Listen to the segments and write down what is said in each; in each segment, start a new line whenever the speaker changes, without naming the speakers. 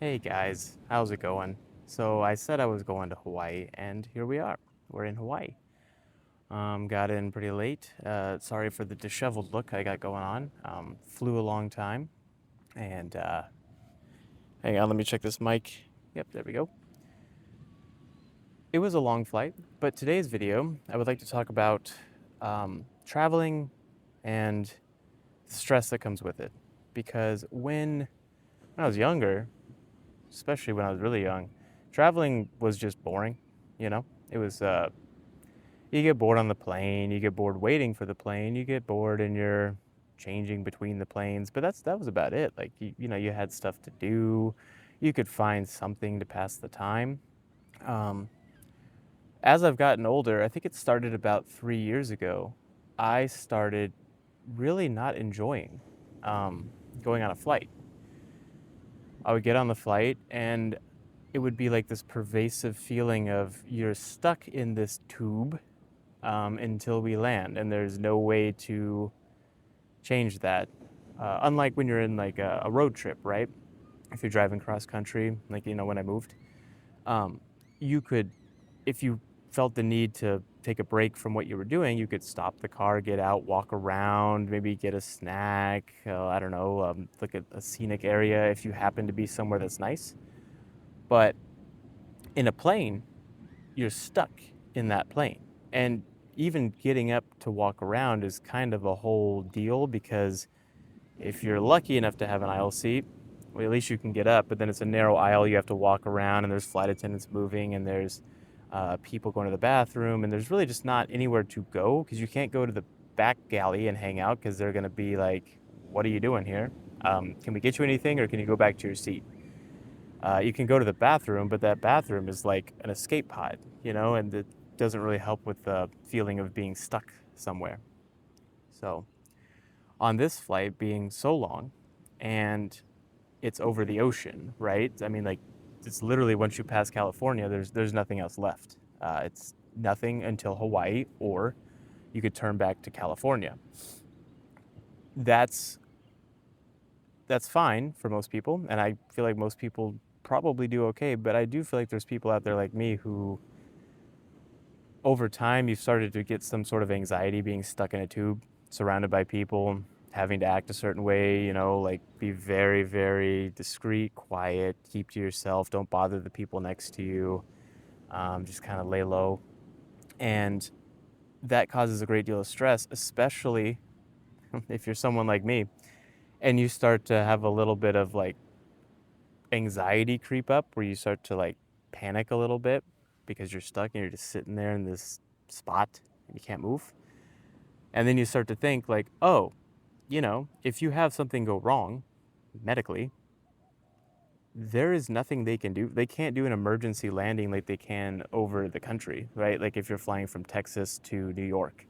Hey guys, how's it going? So I said I was going to Hawaii, and here we are. We're in Hawaii. Got in pretty late. Sorry for the disheveled look I got going on. Flew a long time, and hang on, let me check this mic. Yep, there we go. It was a long flight, but today's video, I would like to talk about traveling and the stress that comes with it. Because when I was younger, especially when I was really young, traveling was just boring. You know, it was you get bored on the plane, you get bored waiting for the plane, you get bored and you're changing between the planes, but that was about it. Like you had stuff to do, you could find something to pass the time. Um, as I've gotten older, I think it started about 3 years ago. I started really not enjoying going on a flight. I would get on the flight and it would be like this pervasive feeling of you're stuck in this tube until we land, and there's no way to change that. Unlike when you're in like a road trip, right? If you're driving cross country, like when I moved, um, you could, if you felt the need to take a break from what you were doing, you could stop the car, get out, walk around, maybe get a snack. I don't know, look at a scenic area if you happen to be somewhere that's nice. But in a plane, you're stuck in that plane. And even getting up to walk around is kind of a whole deal because if you're lucky enough to have an aisle seat, well, at least you can get up, but then it's a narrow aisle. You have to walk around, and there's flight attendants moving, and there's people going to the bathroom, and there's really just not anywhere to go because you can't go to the back galley and hang out because they're going to be like, "What are you doing here? Can we get you anything, or can you go back to your seat?" You can go to the bathroom, but that bathroom is like an escape pod, and it doesn't really help with the feeling of being stuck somewhere. So, on this flight being so long and it's over the ocean, right? I mean, like, it's literally once you pass California, there's nothing else left. It's nothing until Hawaii, or you could turn back to California. That's that's fine for most people, and I feel like most people probably do okay. But I do feel like there's people out there like me who, over time, you've started to get some sort of anxiety being stuck in a tube, surrounded by people, having to act a certain way, like be very, very discreet, quiet, keep to yourself, don't bother the people next to you, just kind of lay low. And that causes a great deal of stress, especially if you're someone like me and you start to have a little bit of like anxiety creep up where you start to like panic a little bit because you're stuck and you're just sitting there in this spot and you can't move. And then you start to think like, oh, if you have something go wrong medically, there is nothing they can do. They can't do an emergency landing like they can over the country, right? Like if you're flying from Texas to New York,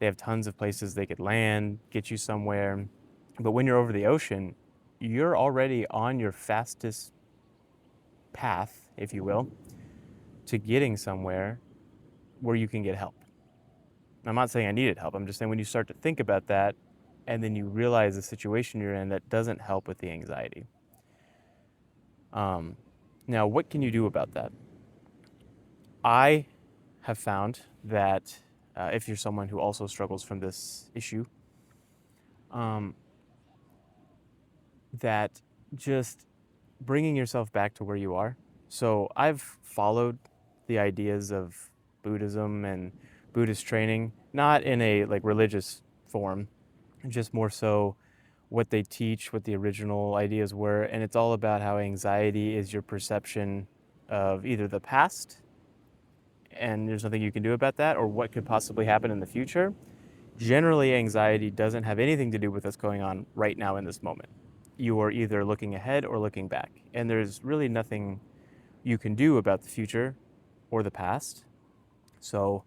they have tons of places they could land, get you somewhere. But when you're over the ocean, you're already on your fastest path, if you will, to getting somewhere where you can get help. I'm not saying I needed help. I'm just saying when you start to think about that and then you realize the situation you're in, that doesn't help with the anxiety. Um, Now, what can you do about that? I have found that if you're someone who also struggles from this issue, um, that just bringing yourself back to where you are. So I've followed the ideas of Buddhism and Buddhist training, not in a like religious form, just more so what they teach, what the original ideas were, and it's all about how anxiety is your perception of either the past and there's nothing you can do about that, or what could possibly happen in the future. Generally, anxiety doesn't have anything to do with what's going on right now in this moment. You are either looking ahead or looking back, and there's really nothing you can do about the future or the past. So,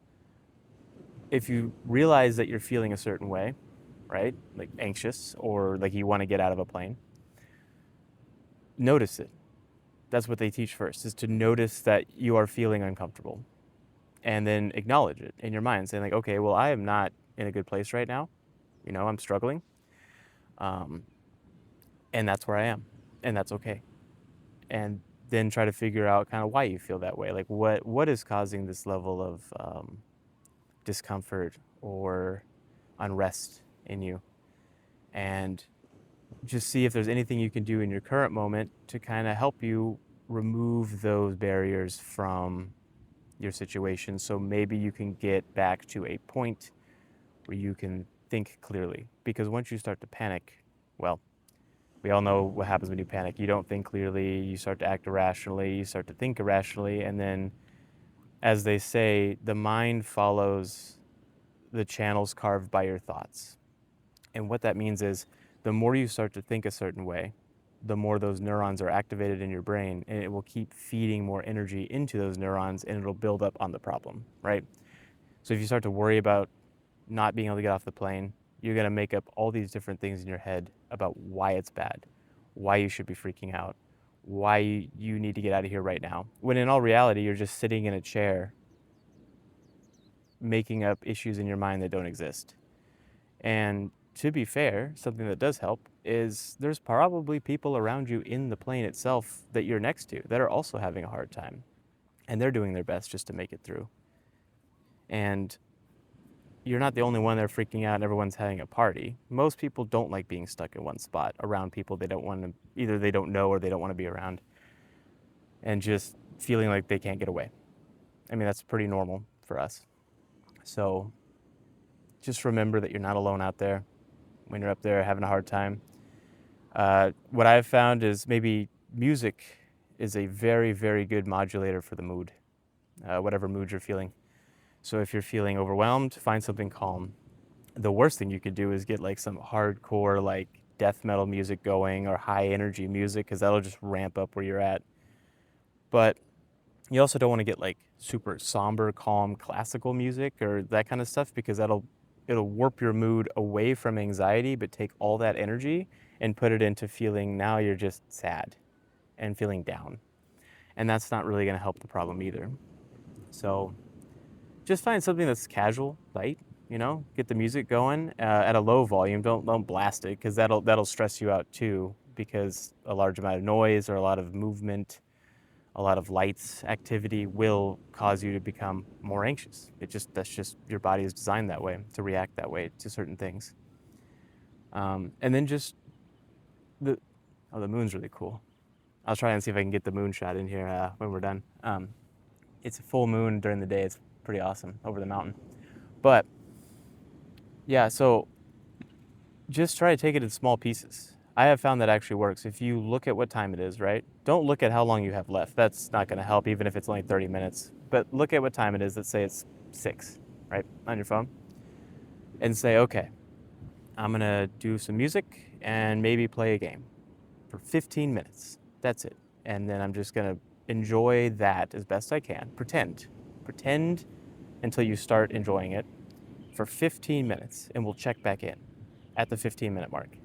if you realize that you're feeling a certain way, right, like anxious or like you want to get out of a plane, notice it. That's what they teach first, is to notice that you are feeling uncomfortable and then acknowledge it in your mind, saying like, okay, well, I am not in a good place right now. I'm struggling, um, and that's where I am, and that's okay. and then try to figure out kind of why you feel that way. Like what is causing this level of discomfort or unrest in you, and just see if there's anything you can do in your current moment to kind of help you remove those barriers from your situation. So maybe you can get back to a point where you can think clearly. Because once you start to panic, well, we all know what happens when you panic. You don't think clearly, you start to act irrationally, you start to think irrationally, and then, as they say, the mind follows the channels carved by your thoughts. And what that means is the more you start to think a certain way, the more those neurons are activated in your brain, and it will keep feeding more energy into those neurons, and it'll build up on the problem, right? So if you start to worry about not being able to get off the plane, you're going to make up all these different things in your head about why it's bad, why you should be freaking out, why you need to get out of here right now. When in all reality, you're just sitting in a chair making up issues in your mind that don't exist. And to be fair, something that does help is there's probably people around you in the plane itself that you're next to that are also having a hard time. And they're doing their best just to make it through. And you're not the only one there freaking out and everyone's having a party. Most people don't like being stuck in one spot around people they don't want to, either they don't know or they don't want to be around, and just feeling like they can't get away. I mean, that's pretty normal for us. So just remember that you're not alone out there when you're up there having a hard time. What I've found is maybe music is a very, very good modulator for the mood, whatever mood you're feeling. So if you're feeling overwhelmed, find something calm. The worst thing you could do is get like some hardcore like death metal music going or high energy music, because that'll just ramp up where you're at. But you also don't want to get like super somber, calm, classical music or that kind of stuff, because it'll warp your mood away from anxiety, but take all that energy and put it into feeling now you're just sad and feeling down. And that's not really going to help the problem either. So just find something that's casual, light, get the music going at a low volume. Don't blast it, because that'll stress you out too, because a large amount of noise or a lot of movement, a lot of lights activity will cause you to become more anxious. That's just your body is designed that way, to react that way to certain things. And then just the moon's really cool. I'll try and see if I can get the moon shot in here when we're done. It's a full moon during the day. It's pretty awesome over the mountain. But yeah, so just try to take it in small pieces. I have found that actually works. If you look at what time it is, right? Don't look at how long you have left. That's not going to help, even if it's only 30 minutes. But look at what time it is. Let's say it's 6, right, on your phone. And say, okay, I'm going to do some music and maybe play a game for 15 minutes. That's it. And then I'm just going to enjoy that as best I can. Pretend until you start enjoying it for 15 minutes, and we'll check back in at the 15-minute mark.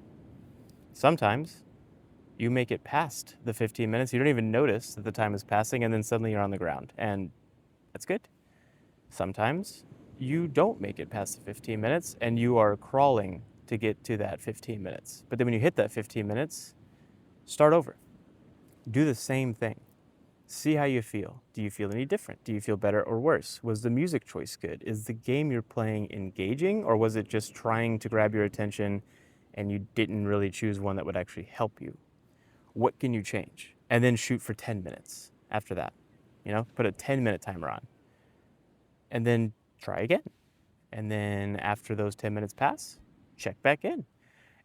Sometimes you make it past the 15 minutes, you don't even notice that the time is passing, and then suddenly you're on the ground, and that's good. Sometimes you don't make it past the 15 minutes, and you are crawling to get to that 15 minutes. But then when you hit that 15 minutes, start over. Do the same thing. See how you feel. Do you feel any different? Do you feel better or worse? Was the music choice good? Is the game you're playing engaging, or was it just trying to grab your attention and you didn't really choose one that would actually help you? What can you change? And then shoot for 10 minutes after that. Put a 10-minute timer on. And then try again. And then after those 10 minutes pass, check back in.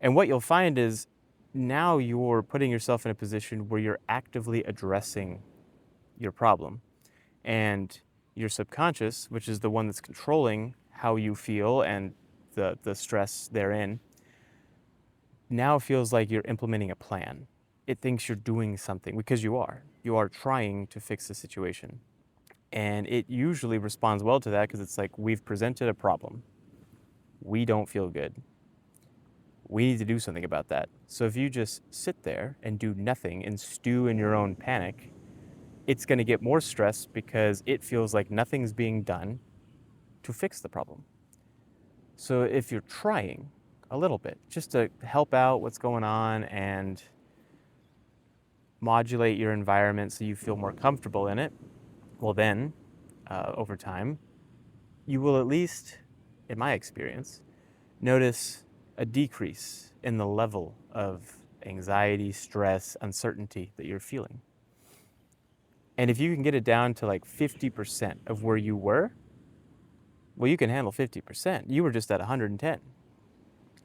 And what you'll find is now you're putting yourself in a position where you're actively addressing your problem. And your subconscious, which is the one that's controlling how you feel and the stress therein, now feels like you're implementing a plan. It thinks you're doing something, because you are. You are trying to fix the situation. And it usually responds well to that, because it's like, we've presented a problem. We don't feel good. We need to do something about that. So if you just sit there and do nothing and stew in your own panic, it's going to get more stressed, because it feels like nothing's being done to fix the problem. So if you're trying a little bit just to help out what's going on and modulate your environment so you feel more comfortable in it, well then, over time, you will at least, in my experience, notice a decrease in the level of anxiety, stress, uncertainty that you're feeling. And if you can get it down to like 50% of where you were, well, you can handle 50%. You were just at 110.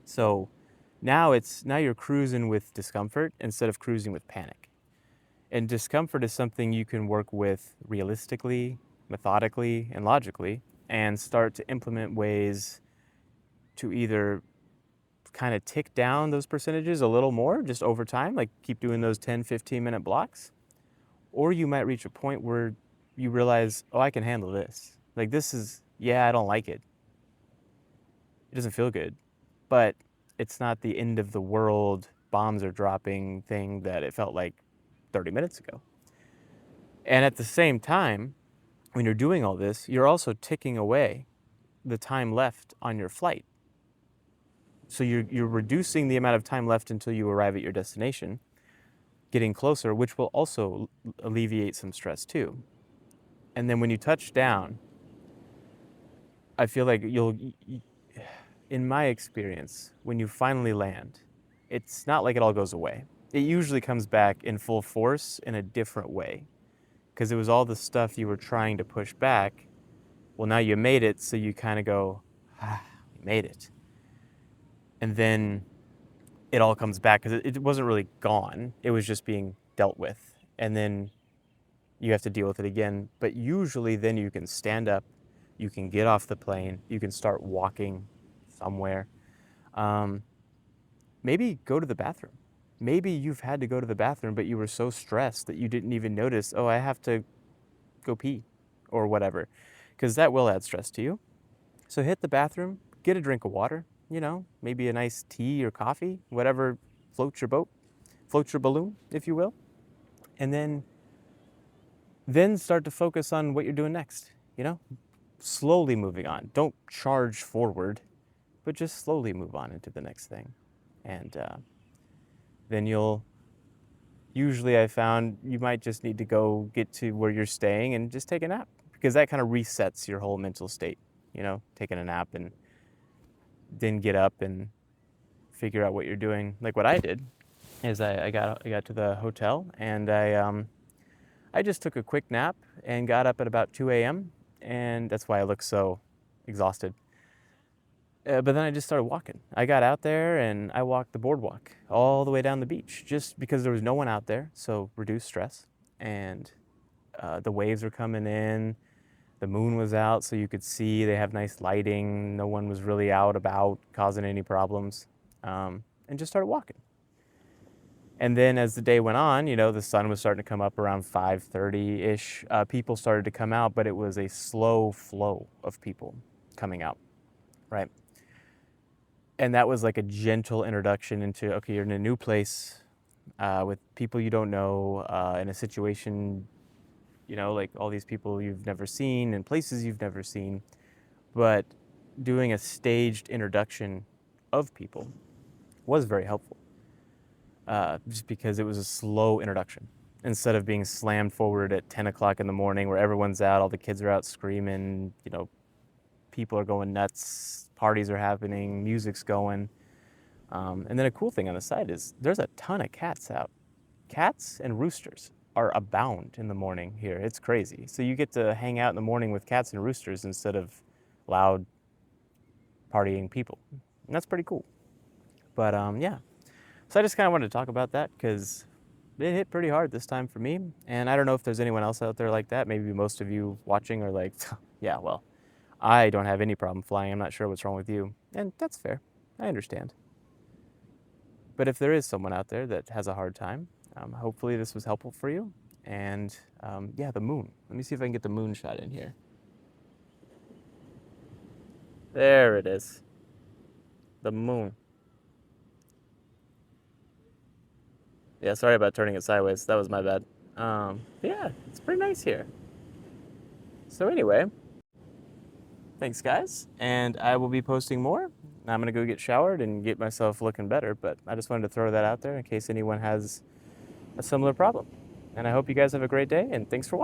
So now you're cruising with discomfort instead of cruising with panic. And discomfort is something you can work with realistically, methodically, and logically, and start to implement ways to either kind of tick down those percentages a little more just over time, like keep doing those 10, 15-minute blocks. Or you might reach a point where you realize, oh, I can handle this. Like I don't like it. It doesn't feel good, but it's not the end of the world, bombs are dropping thing that it felt like 30 minutes ago. And at the same time, when you're doing all this, you're also ticking away the time left on your flight. So you're reducing the amount of time left until you arrive at your destination, getting closer, which will also alleviate some stress too. And then when you touch down, I feel like in my experience, when you finally land, it's not like it all goes away. It usually comes back in full force in a different way, because it was all the stuff you were trying to push back. Well, now you made it, so you kind of go, you made it. And then it all comes back, because it wasn't really gone. It was just being dealt with. And then you have to deal with it again. But usually then you can stand up, you can get off the plane, you can start walking somewhere. Maybe go to the bathroom. Maybe you've had to go to the bathroom, but you were so stressed that you didn't even notice, oh, I have to go pee or whatever, because that will add stress to you. So hit the bathroom, get a drink of water, maybe a nice tea or coffee, whatever floats your boat, floats your balloon, if you will. And then start to focus on what you're doing next, slowly moving on. Don't charge forward, but just slowly move on into the next thing. And then usually I found you might just need to go get to where you're staying and just take a nap, because that kind of resets your whole mental state, taking a nap and then get up and figure out what you're doing. Like what I did is I got to the hotel and I just took a quick nap and got up at about 2 a.m. and that's why I look so exhausted. But then I just started walking. I got out there and I walked the boardwalk all the way down the beach, just because there was no one out there, so reduce stress. And the waves were coming in, the moon was out, so you could see they have nice lighting. No one was really out about causing any problems, and just started walking. And then as the day went on, the sun was starting to come up around 5:30-ish. People started to come out, but it was a slow flow of people coming out, right? And that was like a gentle introduction into, okay, you're in a new place with people you don't know, in a situation, like all these people you've never seen and places you've never seen. But doing a staged introduction of people was very helpful, just because it was a slow introduction. Instead of being slammed forward at 10 o'clock in the morning where everyone's out, all the kids are out screaming, people are going nuts, parties are happening, music's going. And then a cool thing on the side is there's a ton of cats out. Cats and roosters are abound in the morning here. It's crazy. So you get to hang out in the morning with cats and roosters instead of loud partying people. And that's pretty cool. But yeah. So I just kind of wanted to talk about that because it hit pretty hard this time for me. And I don't know if there's anyone else out there like that. Maybe most of you watching are like, yeah, well, I don't have any problem flying. I'm not sure what's wrong with you. And that's fair. I understand. But if there is someone out there that has a hard time, hopefully this was helpful for you. And yeah, the moon. Let me see if I can get the moon shot in here. There it is. The moon. Yeah, sorry about turning it sideways. That was my bad. Yeah, it's pretty nice here. So anyway, thanks guys. And I will be posting more. I'm gonna go get showered and get myself looking better, but I just wanted to throw that out there in case anyone has a similar problem. And I hope you guys have a great day, and thanks for watching.